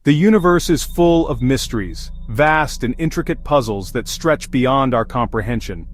The universe is full of mysteries, vast and intricate puzzles that stretch beyond our comprehension.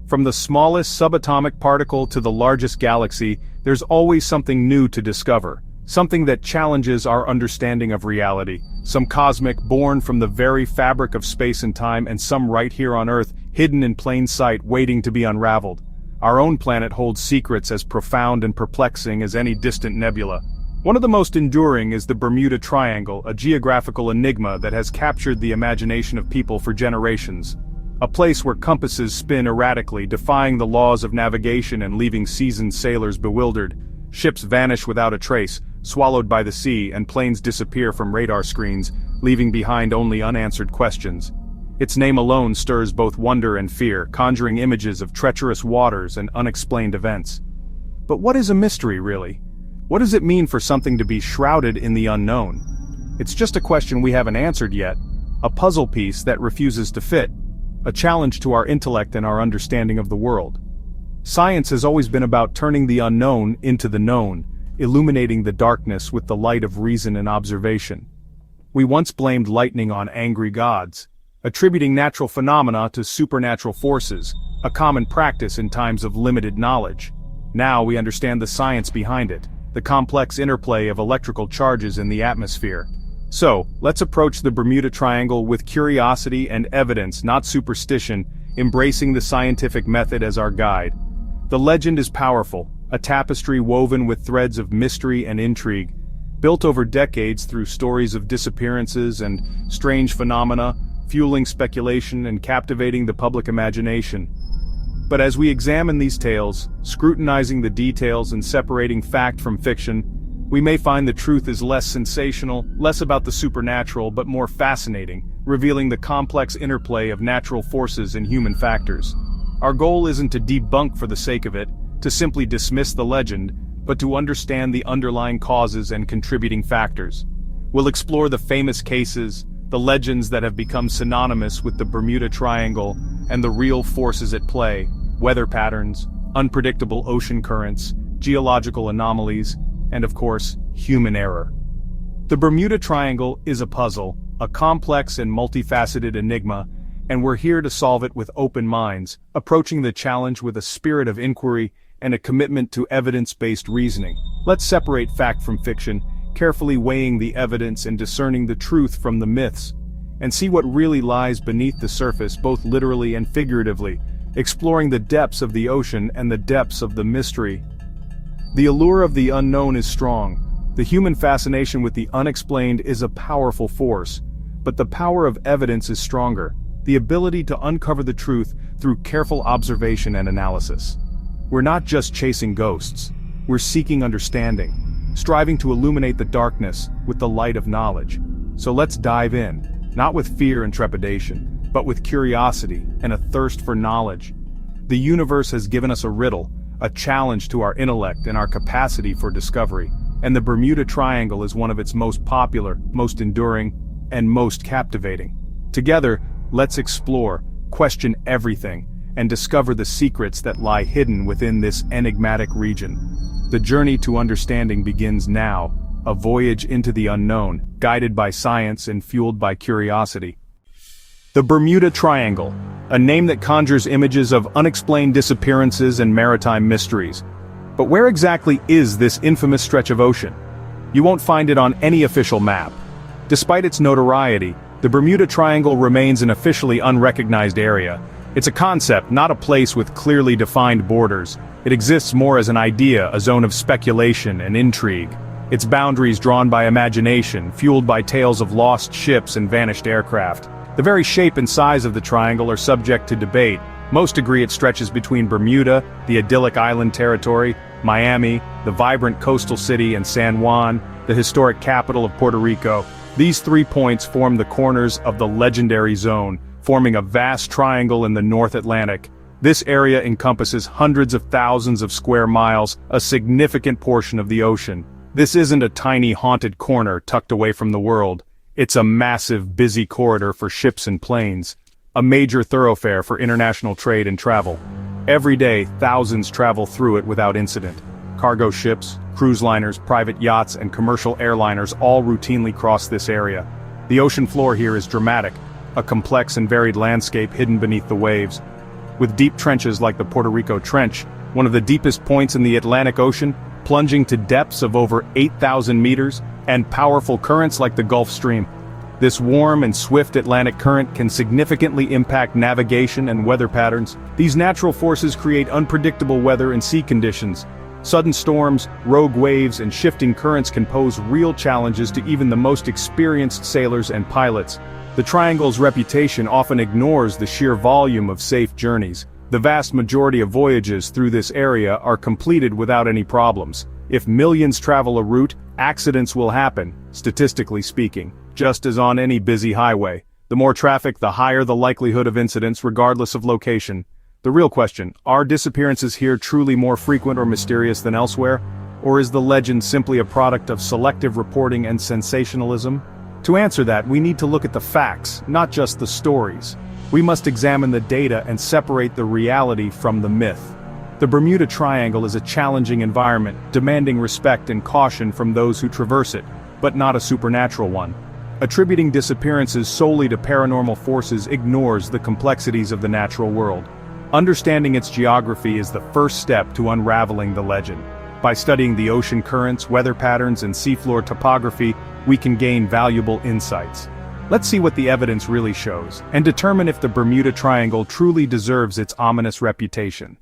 From the smallest subatomic particle to the largest galaxy, there's always something new to discover, something that challenges our understanding of reality, some cosmic born from the very fabric of space and time, and some right here on Earth, hidden in plain sight, waiting to be unraveled. Our own planet holds secrets as profound and perplexing as any distant nebula. One of the most enduring is the Bermuda Triangle, a geographical enigma that has captured the imagination of people for generations. A place where compasses spin erratically, defying the laws of navigation and leaving seasoned sailors bewildered. Ships vanish without a trace, swallowed by the sea, and planes disappear from radar screens, leaving behind only unanswered questions. Its name alone stirs both wonder and fear, conjuring images of treacherous waters and unexplained events. But what is a mystery, really? What does it mean for something to be shrouded in the unknown? It's just a question we haven't answered yet, a puzzle piece that refuses to fit, a challenge to our intellect and our understanding of the world. Science has always been about turning the unknown into the known, illuminating the darkness with the light of reason and observation. We once blamed lightning on angry gods, attributing natural phenomena to supernatural forces, a common practice in times of limited knowledge. Now we understand the science behind it, the complex interplay of electrical charges in the atmosphere. So, let's approach the Bermuda Triangle with curiosity and evidence, not superstition, embracing the scientific method as our guide. The legend is powerful, a tapestry woven with threads of mystery and intrigue, built over decades through stories of disappearances and strange phenomena, fueling speculation and captivating the public imagination. But as we examine these tales, scrutinizing the details and separating fact from fiction, we may find the truth is less sensational, less about the supernatural, but more fascinating, revealing the complex interplay of natural forces and human factors. Our goal isn't to debunk for the sake of it, to simply dismiss the legend, but to understand the underlying causes and contributing factors. We'll explore the famous cases, the legends that have become synonymous with the Bermuda Triangle, and the real forces at play: weather patterns, unpredictable ocean currents, geological anomalies, and of course, human error. The Bermuda Triangle is a puzzle, a complex and multifaceted enigma, and we're here to solve it with open minds, approaching the challenge with a spirit of inquiry and a commitment to evidence-based reasoning. Let's separate fact from fiction, carefully weighing the evidence and discerning the truth from the myths, and see what really lies beneath the surface, both literally and figuratively, exploring the depths of the ocean and the depths of the mystery. The allure of the unknown is strong. The human fascination with the unexplained is a powerful force, but the power of evidence is stronger, the ability to uncover the truth through careful observation and analysis. We're not just chasing ghosts, we're seeking understanding, striving to illuminate the darkness with the light of knowledge. So let's dive in, not with fear and trepidation, but with curiosity and a thirst for knowledge. The universe has given us a riddle, a challenge to our intellect and our capacity for discovery, and the Bermuda Triangle is one of its most popular, most enduring, and most captivating. Together, let's explore, question everything, and discover the secrets that lie hidden within this enigmatic region. The journey to understanding begins now, a voyage into the unknown, guided by science and fueled by curiosity. The Bermuda Triangle, a name that conjures images of unexplained disappearances and maritime mysteries. But where exactly is this infamous stretch of ocean? You won't find it on any official map. Despite its notoriety, the Bermuda Triangle remains an officially unrecognized area. It's a concept, not a place with clearly defined borders. It exists more as an idea, a zone of speculation and intrigue. Its boundaries drawn by imagination, fueled by tales of lost ships and vanished aircraft. The very shape and size of the triangle are subject to debate. Most agree it stretches between Bermuda, the idyllic island territory, Miami, the vibrant coastal city, and San Juan, the historic capital of Puerto Rico. These 3 points form the corners of the legendary zone, forming a vast triangle in the North Atlantic. This area encompasses hundreds of thousands of square miles, a significant portion of the ocean. This isn't a tiny haunted corner tucked away from the world. It's a massive, busy corridor for ships and planes, a major thoroughfare for international trade and travel. Every day, thousands travel through it without incident. Cargo ships, Cruise liners, private yachts, and commercial airliners all routinely cross this area. The ocean floor here is dramatic, a complex and varied landscape hidden beneath the waves. With deep trenches like the Puerto Rico Trench, one of the deepest points in the Atlantic Ocean, plunging to depths of over 8,000 meters, and powerful currents like the Gulf Stream. This warm and swift Atlantic current can significantly impact navigation and weather patterns. These natural forces create unpredictable weather and sea conditions. Sudden storms, rogue waves, and shifting currents can pose real challenges to even the most experienced sailors and pilots. The Triangle's reputation often ignores the sheer volume of safe journeys. The vast majority of voyages through this area are completed without any problems. If millions travel a route, accidents will happen, statistically speaking, just as on any busy highway. The more traffic, the higher the likelihood of incidents regardless of location. The real question, are disappearances here truly more frequent or mysterious than elsewhere? Or is the legend simply a product of selective reporting and sensationalism? To answer that, we need to look at the facts, not just the stories. We must examine the data and separate the reality from the myth. The Bermuda Triangle is a challenging environment, demanding respect and caution from those who traverse it, but not a supernatural one. Attributing disappearances solely to paranormal forces ignores the complexities of the natural world. Understanding its geography is the first step to unraveling the legend. By studying the ocean currents, weather patterns, and seafloor topography, we can gain valuable insights. Let's see what the evidence really shows, and determine if the Bermuda Triangle truly deserves its ominous reputation.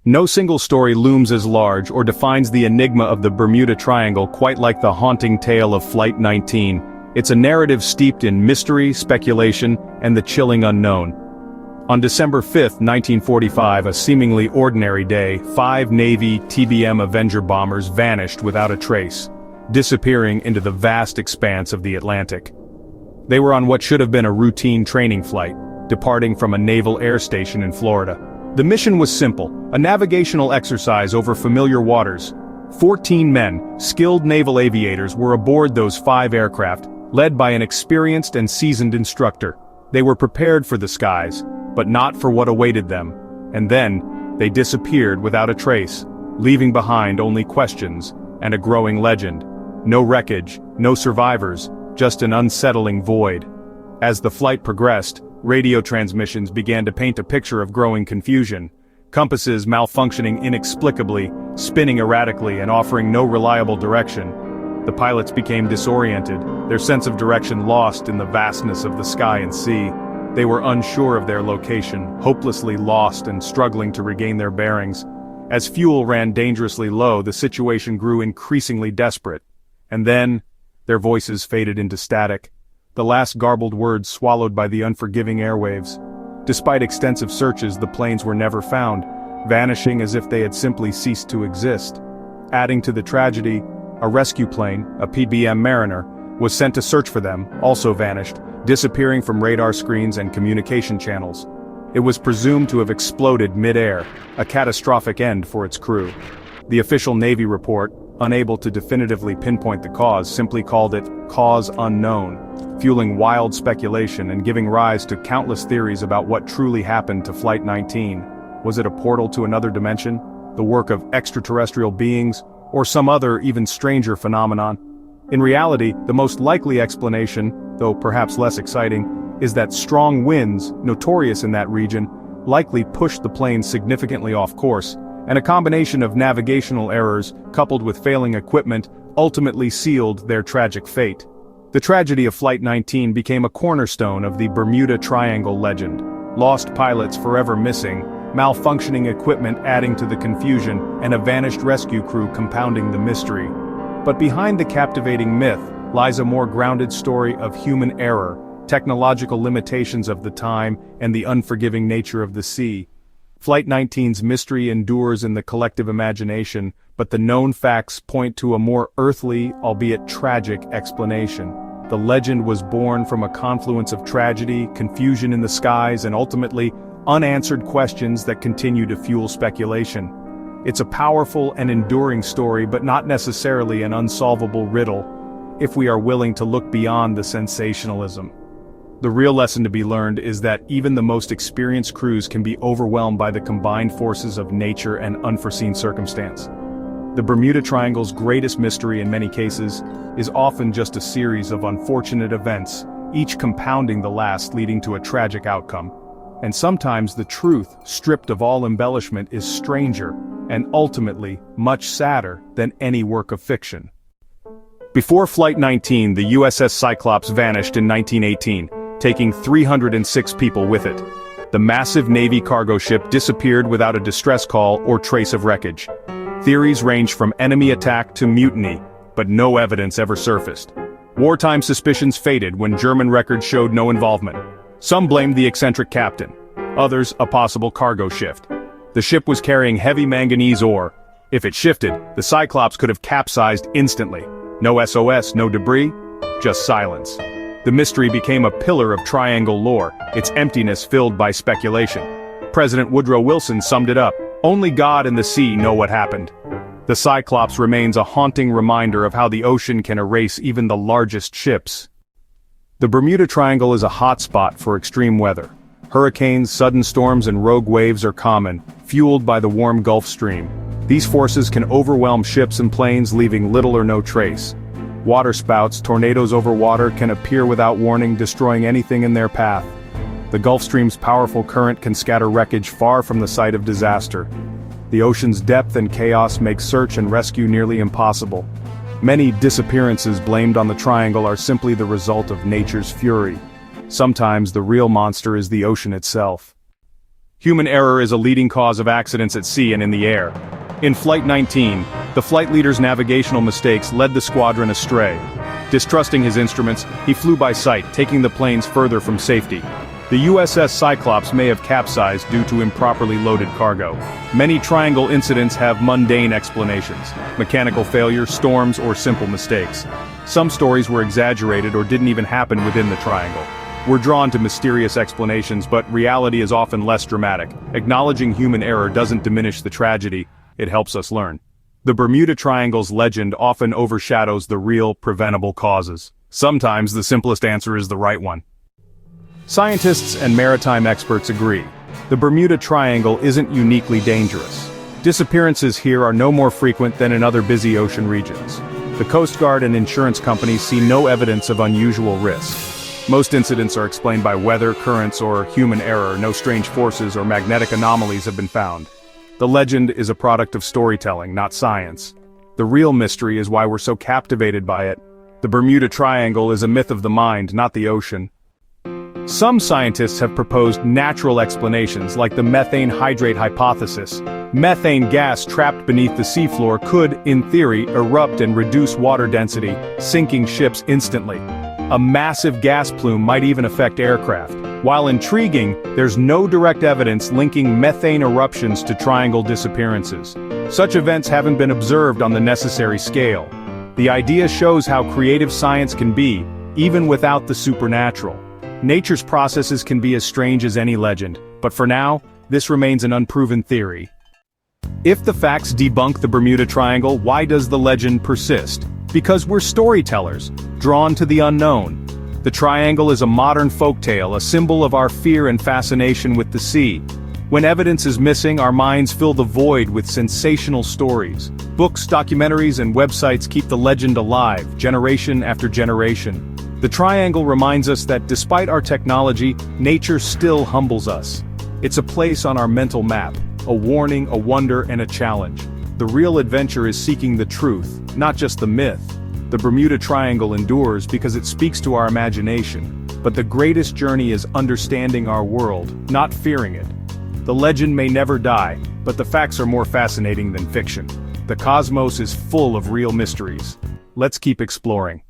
No single story looms as large or defines the enigma of the Bermuda Triangle quite like the haunting tale of Flight 19. It's a narrative steeped in mystery, speculation, and the chilling unknown. On December 5, 1945, a seemingly ordinary day, 5 Navy TBM Avenger bombers vanished without a trace, disappearing into the vast expanse of the Atlantic. They were on what should have been a routine training flight, departing from a naval air station in Florida. The mission was simple, a navigational exercise over familiar waters. 14 men, skilled naval aviators, were aboard those 5 aircraft, led by an experienced and seasoned instructor. They were prepared for the skies, but not for what awaited them. And then, they disappeared without a trace, leaving behind only questions and a growing legend. No wreckage, no survivors, just an unsettling void. As the flight progressed, radio transmissions began to paint a picture of growing confusion. Compasses malfunctioning inexplicably, spinning erratically and offering no reliable direction. The pilots became disoriented, their sense of direction lost in the vastness of the sky and sea. They were unsure of their location, hopelessly lost and struggling to regain their bearings. As fuel ran dangerously low, the situation grew increasingly desperate. And then, their voices faded into static, the last garbled words swallowed by the unforgiving airwaves. Despite extensive searches, the planes were never found, vanishing as if they had simply ceased to exist. Adding to the tragedy, a rescue plane, a PBM Mariner, was sent to search for them, also vanished, disappearing from radar screens and communication channels. It was presumed to have exploded mid-air, a catastrophic end for its crew. The official Navy report, unable to definitively pinpoint the cause, simply called it cause unknown, fueling wild speculation and giving rise to countless theories about what truly happened to Flight 19. Was it a portal to another dimension, the work of extraterrestrial beings, or some other, even stranger phenomenon? In reality, the most likely explanation, though perhaps less exciting, is that strong winds, notorious in that region, likely pushed the plane significantly off course, and a combination of navigational errors, coupled with failing equipment, ultimately sealed their tragic fate. The tragedy of Flight 19 became a cornerstone of the Bermuda Triangle legend. Lost pilots forever missing, malfunctioning equipment adding to the confusion, and a vanished rescue crew compounding the mystery. But behind the captivating myth lies a more grounded story of human error, technological limitations of the time, and the unforgiving nature of the sea. Flight 19's mystery endures in the collective imagination, but the known facts point to a more earthly, albeit tragic, explanation. The legend was born from a confluence of tragedy, confusion in the skies, and ultimately, unanswered questions that continue to fuel speculation. It's a powerful and enduring story, but not necessarily an unsolvable riddle, if we are willing to look beyond the sensationalism. The real lesson to be learned is that even the most experienced crews can be overwhelmed by the combined forces of nature and unforeseen circumstance. The Bermuda Triangle's greatest mystery in many cases is often just a series of unfortunate events, each compounding the last, leading to a tragic outcome. And sometimes the truth, stripped of all embellishment, is stranger, and ultimately much sadder than any work of fiction. Before Flight 19, the USS Cyclops vanished in 1918, taking 306 people with it. The massive Navy cargo ship disappeared without a distress call or trace of wreckage. Theories range from enemy attack to mutiny, but no evidence ever surfaced. Wartime suspicions faded when German records showed no involvement. Some blamed the eccentric captain, others a possible cargo shift. The ship was carrying heavy manganese ore. If it shifted, the Cyclops could have capsized instantly. No SOS, no debris, just silence. The mystery became a pillar of triangle lore, its emptiness filled by speculation. President Woodrow Wilson summed it up: "Only God and the sea know what happened." The Cyclops remains a haunting reminder of how the ocean can erase even the largest ships. The Bermuda Triangle is a hotspot for extreme weather. Hurricanes, sudden storms, and rogue waves are common, fueled by the warm Gulf Stream. These forces can overwhelm ships and planes, leaving little or no trace. Waterspouts, tornadoes over water, can appear without warning, destroying anything in their path. The Gulf Stream's powerful current can scatter wreckage far from the site of disaster. The ocean's depth and chaos make search and rescue nearly impossible. Many disappearances blamed on the Triangle are simply the result of nature's fury. Sometimes the real monster is the ocean itself. Human error is a leading cause of accidents at sea and in the air. In Flight 19, the flight leader's navigational mistakes led the squadron astray. Distrusting his instruments, he flew by sight, taking the planes further from safety. The USS Cyclops may have capsized due to improperly loaded cargo. Many Triangle incidents have mundane explanations: mechanical failure, storms, or simple mistakes. Some stories were exaggerated or didn't even happen within the Triangle. We're drawn to mysterious explanations, but reality is often less dramatic. Acknowledging human error doesn't diminish the tragedy, it helps us learn. The Bermuda Triangle's legend often overshadows the real, preventable causes. Sometimes the simplest answer is the right one. Scientists and maritime experts agree. The Bermuda Triangle isn't uniquely dangerous. Disappearances here are no more frequent than in other busy ocean regions. The Coast Guard and insurance companies see no evidence of unusual risk. Most incidents are explained by weather, currents, or human error. No strange forces or magnetic anomalies have been found. The legend is a product of storytelling, not science. The real mystery is why we're so captivated by it. The Bermuda Triangle is a myth of the mind, not the ocean. Some scientists have proposed natural explanations, like the methane hydrate hypothesis. Methane gas trapped beneath the seafloor could, in theory, erupt and reduce water density, sinking ships instantly. A massive gas plume might even affect aircraft. While intriguing, there's no direct evidence linking methane eruptions to Triangle disappearances. Such events haven't been observed on the necessary scale. The idea shows how creative science can be, even without the supernatural. Nature's processes can be as strange as any legend, but for now, this remains an unproven theory. If the facts debunk the Bermuda Triangle, why does the legend persist? Because we're storytellers, drawn to the unknown. The Triangle is a modern folktale, a symbol of our fear and fascination with the sea. When evidence is missing, our minds fill the void with sensational stories. Books, documentaries, and websites keep the legend alive, generation after generation. The Triangle reminds us that despite our technology, nature still humbles us. It's a place on our mental map, a warning, a wonder, and a challenge. The real adventure is seeking the truth, not just the myth. The Bermuda Triangle endures because it speaks to our imagination. But the greatest journey is understanding our world, not fearing it. The legend may never die, but the facts are more fascinating than fiction. The cosmos is full of real mysteries. Let's keep exploring.